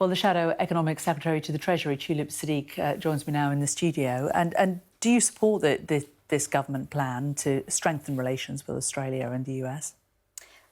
Well, the Shadow Economic Secretary to the Treasury, Tulip Siddiq, joins me now in the studio. And do you support this government plan to strengthen relations with Australia and the US?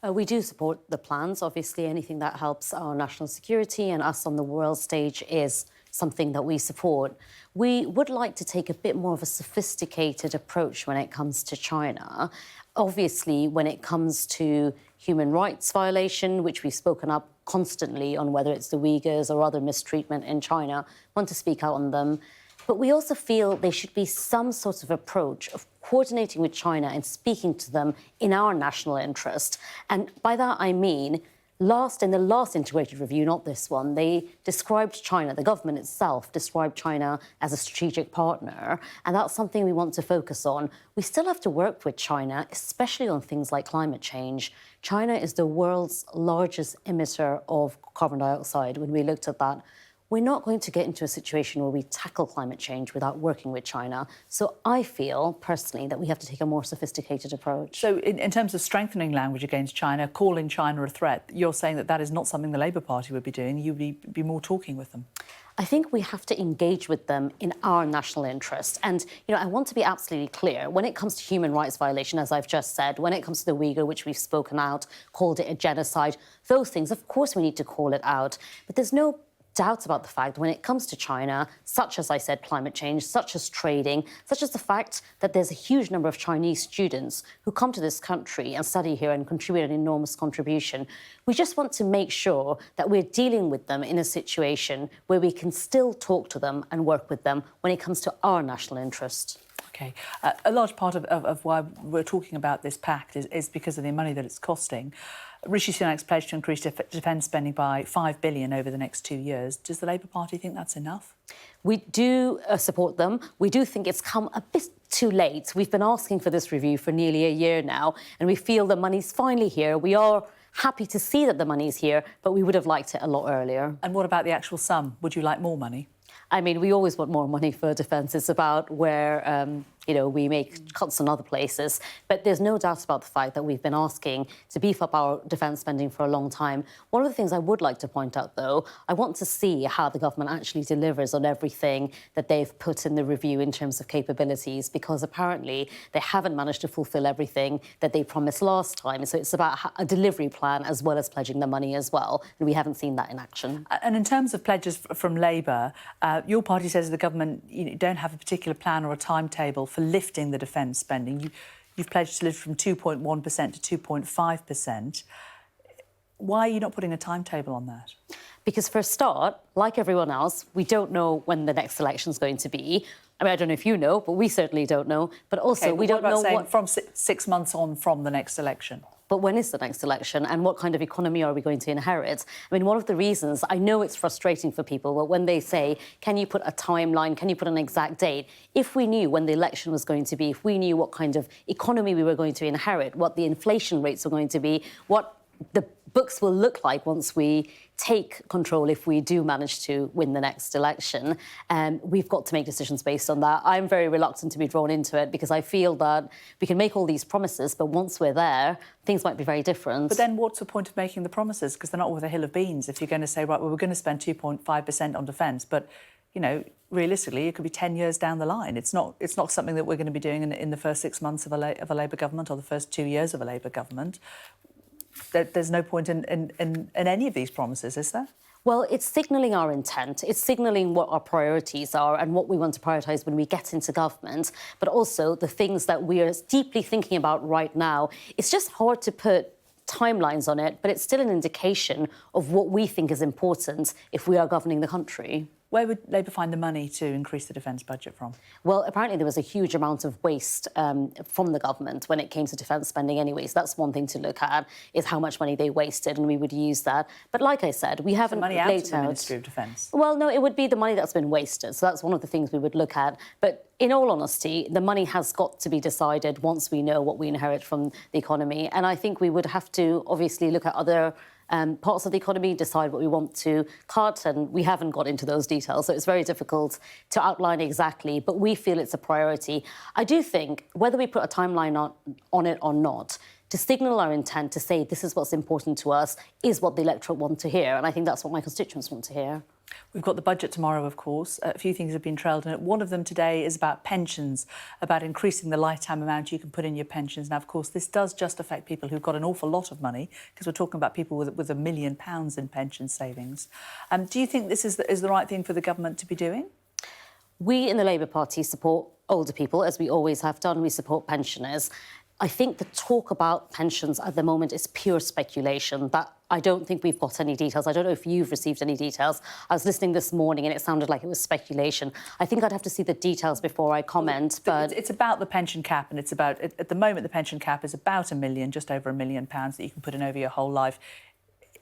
We do support the plans. Obviously, anything that helps our national security and us on the world stage is something that we support. We would like to take a bit more of a sophisticated approach when it comes to China. Obviously, when it comes to human rights violation, which we've spoken up constantly on whether it's the Uyghurs or other mistreatment in China, want to speak out on them. But we also feel there should be some sort of approach of coordinating with China and speaking to them in our national interest. And by that, I mean, in the last integrated review, not this one, they described China, the government itself described China as a strategic partner. And that's something we want to focus on. We still have to work with China, especially on things like climate change. China is the world's largest emitter of carbon dioxide. When we looked at that, we're not going to get into a situation where we tackle climate change without working with China. So I feel, personally, that we have to take a more sophisticated approach. So in terms of strengthening language against China, calling China a threat, you're saying that that is not something the Labour Party would be doing. You'd be more talking with them. I think we have to engage with them in our national interest. And, I want to be absolutely clear. When it comes to human rights violation, as I've just said, when it comes to the Uyghur, which we've spoken out, called it a genocide, those things, of course, we need to call it out. But there's no doubt about the fact when it comes to China, such as I said, climate change, such as trading, such as the fact that there's a huge number of Chinese students who come to this country and study here and contribute an enormous contribution. We just want to make sure that we're dealing with them in a situation where we can still talk to them and work with them when it comes to our national interest. OK. A large part of why we're talking about this pact is because of the money that it's costing. Rishi Sunak's pledged to increase defence spending by $5 billion over the next 2 years. Does the Labour Party think that's enough? We do support them. We do think it's come a bit too late. We've been asking for this review for nearly a year now, and we feel the money's finally here. We are happy to see that the money's here, but we would have liked it a lot earlier. And what about the actual sum? Would you like more money? I mean, we always want more money for defence. It's about where, we make cuts in other places. But there's no doubt about the fact that we've been asking to beef up our defence spending for a long time. One of the things I would like to point out, though, I want to see how the government actually delivers on everything that they've put in the review in terms of capabilities, because apparently they haven't managed to fulfil everything that they promised last time. So it's about a delivery plan as well as pledging the money as well. And we haven't seen that in action. And in terms of pledges from Labour, your party says the government don't have a particular plan or a timetable for lifting the defence spending. You've pledged to lift from 2.1% to 2.5%. Why are you not putting a timetable on that? Because for a start, like everyone else, we don't know when the next election is going to be. I mean, I don't know if you know, but we certainly don't know. But also, we don't know what... From 6 months on from the next election? But when is the next election and what kind of economy are we going to inherit? I mean, one of the reasons, I know it's frustrating for people, but when they say, can you put a timeline, can you put an exact date? If we knew when the election was going to be, if we knew what kind of economy we were going to inherit, what the inflation rates were going to be, what the books will look like once we take control, if we do manage to win the next election, we've got to make decisions based on that. I'm very reluctant to be drawn into it because I feel that we can make all these promises, but once we're there, things might be very different. But then what's the point of making the promises? Because they're not worth a hill of beans if you're going to say, right, well, we're going to spend 2.5% on defence, but, realistically, it could be 10 years down the line. It's not something that we're going to be doing in the first 6 months of a Labour government or the first 2 years of a Labour government. There's no point in any of these promises, is there? Well, it's signalling our intent. It's signalling what our priorities are and what we want to prioritise when we get into government, but also the things that we are deeply thinking about right now. It's just hard to put timelines on it, but it's still an indication of what we think is important if we are governing the country. Where would Labour find the money to increase the defence budget from? Well, apparently there was a huge amount of waste from the government when it came to defence spending anyway. So that's one thing to look at, is how much money they wasted, and we would use that. But like I said, we haven't laid out... money out of the Ministry of Defence? Well, no, it would be the money that's been wasted. So that's one of the things we would look at. But in all honesty, the money has got to be decided once we know what we inherit from the economy. And I think we would have to obviously look at other parts of the economy, decide what we want to cut, and we haven't got into those details, so it's very difficult to outline exactly, but we feel it's a priority. I do think, whether we put a timeline on it or not, to signal our intent to say this is what's important to us, is what the electorate want to hear. And I think that's what my constituents want to hear. We've got the budget tomorrow, of course. A few things have been trailed in it. One of them today is about pensions, about increasing the lifetime amount you can put in your pensions. Now, of course, this does just affect people who've got an awful lot of money, because we're talking about people with £1 million in pension savings. Do you think this is the right thing for the government to be doing? We in the Labour Party support older people, as we always have done. We support pensioners. I think the talk about pensions at the moment is pure speculation. That I don't think we've got any details. I don't know if you've received any details. I was listening this morning and it sounded like it was speculation. I think I'd have to see the details before I comment, but... It's about the pension cap, and it's about... At the moment, the pension cap is about £1 million, just over £1 million that you can put in over your whole life.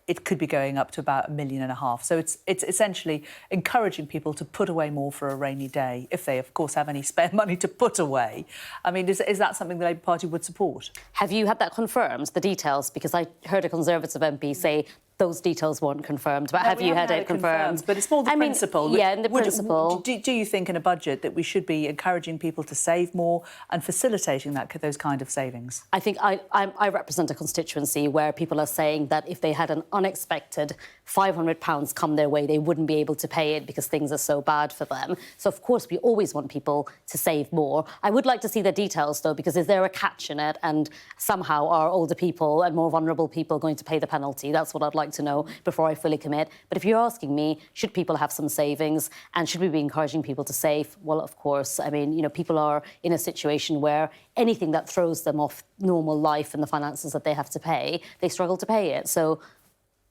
It could be going up to about £1.5 million. So it's essentially encouraging people to put away more for a rainy day, if they, of course, have any spare money to put away. I mean, is that something the Labour Party would support? Have you had that confirmed, the details? Because I heard a Conservative MP say those details weren't confirmed, but have you had it confirmed? But it's more the principle. Yeah, in the principle. Do you think in a budget that we should be encouraging people to save more and facilitating those kind of savings? I think I represent a constituency where people are saying that if they had an unexpected £500 come their way, they wouldn't be able to pay it because things are so bad for them. So, of course, we always want people to save more. I would like to see the details, though, because is there a catch in it? And somehow are older people and more vulnerable people going to pay the penalty? That's what I'd like to know before I fully commit. But if you're asking me, should people have some savings and should we be encouraging people to save? Well, of course. I mean, you know, people are in a situation where anything that throws them off normal life and the finances that they have to pay, they struggle to pay it. So,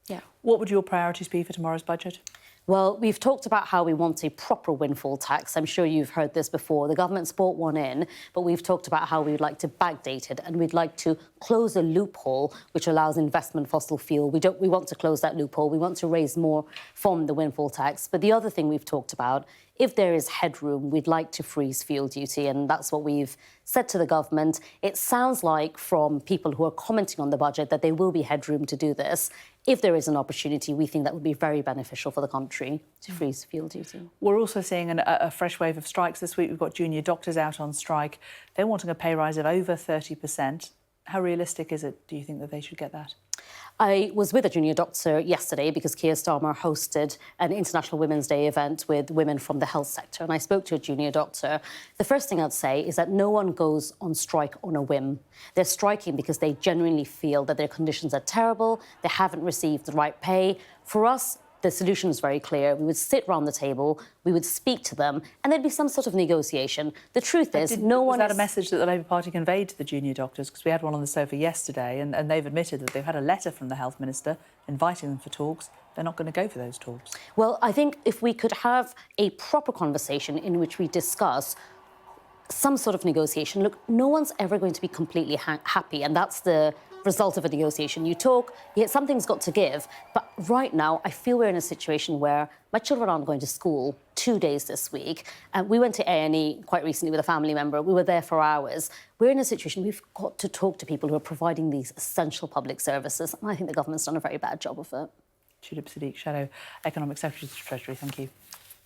yeah. What would your priorities be for tomorrow's budget? Well, we've talked about how we want a proper windfall tax. I'm sure you've heard this before. The government's brought one in, but we've talked about how we'd like to backdate it and we'd like to close a loophole which allows investment fossil fuel. We want to close that loophole. We want to raise more from the windfall tax. But the other thing we've talked about, if there is headroom, we'd like to freeze fuel duty, and that's what we've said to the government. It sounds like from people who are commenting on the budget that there will be headroom to do this. If there is an opportunity, we think that would be very beneficial for the country to freeze fuel duty. We're also seeing a fresh wave of strikes this week. We've got junior doctors out on strike. They're wanting a pay rise of over 30%. How realistic is it, do you think, that they should get that? I was with a junior doctor yesterday because Keir Starmer hosted an International Women's Day event with women from the health sector, and I spoke to a junior doctor. The first thing I'd say is that no one goes on strike on a whim. They're striking because they genuinely feel that their conditions are terrible, they haven't received the right pay. For us, the solution is very clear. We would sit round the table, we would speak to them, and there'd be some sort of negotiation. The truth is, no one... Was that a message that the Labour Party conveyed to the junior doctors? Because we had one on the sofa yesterday, and they've admitted that they've had a letter from the Health Minister inviting them for talks. They're not going to go for those talks. Well, I think if we could have a proper conversation in which we discuss some sort of negotiation. Look, no one's ever going to be completely happy, and that's the result of a negotiation. You talk, yet something's got to give. But right now, I feel we're in a situation where my children aren't going to school 2 days this week. And we went to A&E quite recently with a family member. We were there for hours. We're in a situation we've got to talk to people who are providing these essential public services. And I think the government's done a very bad job of it. Tulip Siddiq, Shadow Economic Secretary to the Treasury, thank you.